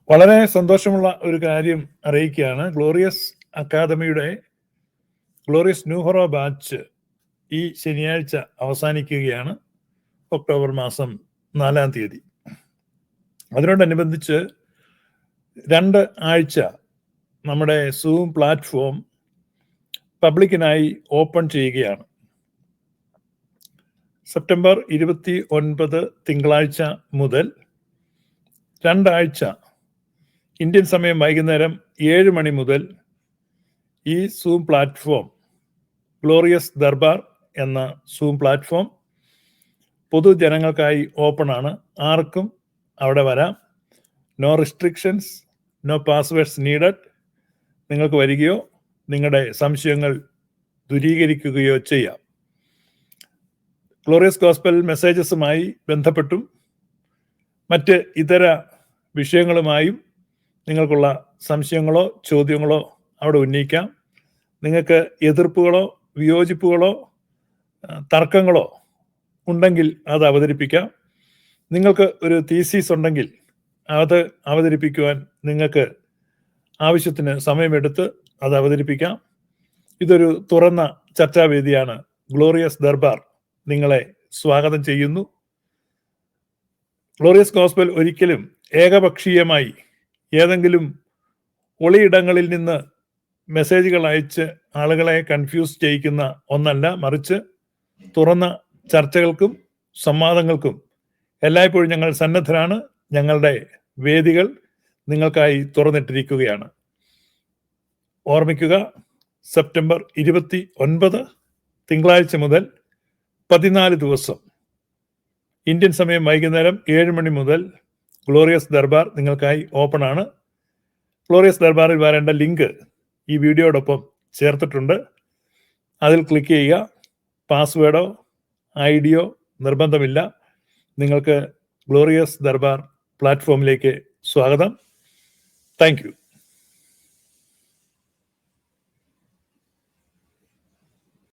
വളരെ സന്തോഷമുള്ള ഒരു കാര്യം അറിയിക്കുകയാണ്. ഗ്ലോറിയസ് അക്കാദമിയുടെ ഗ്ലോറിയസ് ന്യൂ ഹൊറോ ബാച്ച് ഈ ശനിയാഴ്ച അവസാനിക്കുകയാണ്. ഒക്ടോബർ മാസം 4-ാം തീയതി. അതിനോടനുബന്ധിച്ച് 2 ആഴ്ച നമ്മുടെ സൂം പ്ലാറ്റ്ഫോം പബ്ലിക്കിനായി ഓപ്പൺ ചെയ്യുകയാണ്. സെപ്റ്റംബർ 29 തിങ്കളാഴ്ച മുതൽ 2 ആഴ്ച ഇന്ത്യൻ സമയം വൈകുന്നേരം 7 മണി മുതൽ ഈ സൂം പ്ലാറ്റ്ഫോം ഗ്ലോറിയസ് ദർബാർ എന്ന സൂം പ്ലാറ്റ്ഫോം പൊതുജനങ്ങൾക്കായി ഓപ്പൺ ആണ്. ആർക്കും അവിടെ വരാം. No restrictions, no passwords needed. നിങ്ങൾക്ക് വരികയോ നിങ്ങളുടെ സംശയങ്ങൾ ദൂരീകരിക്കുകയോ ചെയ്യാം. ഗ്ലോറിയസ് ഗോസ്പൽ മെസ്സേജസുമായി ബന്ധപ്പെട്ടും മറ്റ് ഇതര വിഷയങ്ങളുമായും നിങ്ങൾക്കുള്ള സംശയങ്ങളോ ചോദ്യങ്ങളോ അവിടെ ഉന്നയിക്കാം. നിങ്ങൾക്ക് എതിർപ്പുകളോ വിയോജിപ്പുകളോ തർക്കങ്ങളോ ഉണ്ടെങ്കിൽ അത് അവതരിപ്പിക്കാം. നിങ്ങൾക്ക് ഒരു തീസീസ് ഉണ്ടെങ്കിൽ അത് അവതരിപ്പിക്കുവാൻ നിങ്ങൾക്ക് ആവശ്യത്തിന് സമയമെടുത്ത് അത് അവതരിപ്പിക്കാം. ഇതൊരു തുറന്ന ചർച്ചാവേദിയാണ്. ഗ്ലോറിയസ് ദർബാർ നിങ്ങളെ സ്വാഗതം ചെയ്യുന്നു. ഗ്ലോറിയസ് ഗോസ്പൽ ഒരിക്കലും ഏകപക്ഷീയമായി ഏതെങ്കിലും ഒളിയിടങ്ങളിൽ നിന്ന് മെസ്സേജുകൾ അയച്ച് ആളുകളെ കൺഫ്യൂസ് ചെയ്യിക്കുന്ന ഒന്നല്ല. മറിച്ച് തുറന്ന ചർച്ചകൾക്കും സംവാദങ്ങൾക്കും എല്ലായ്പ്പോഴും ഞങ്ങൾ സന്നദ്ധരാണ്. ഞങ്ങളുടെ വേദികൾ നിങ്ങൾക്കായി തുറന്നിട്ടിരിക്കുകയാണ്. ഓർമ്മിക്കുക, സെപ്റ്റംബർ 29 തിങ്കളാഴ്ച മുതൽ 14 ദിവസം ഇന്ത്യൻ സമയം വൈകുന്നേരം 7 മണി മുതൽ ഗ്ലോറിയസ് ദർബാർ നിങ്ങൾക്കായി ഓപ്പൺ ആണ്. ഗ്ലോറിയസ് ദർബാറിൽ വരേണ്ട ലിങ്ക് ഈ വീഡിയോടൊപ്പം ചേർത്തിട്ടുണ്ട്. അതിൽ ക്ലിക്ക് ചെയ്യുക. പാസ്വേഡോ ഐഡിയോ നിർബന്ധമില്ല. നിങ്ങൾക്ക് ഗ്ലോറിയസ് ദർബാർ പ്ലാറ്റ്ഫോമിലേക്ക് സ്വാഗതം. Thank you.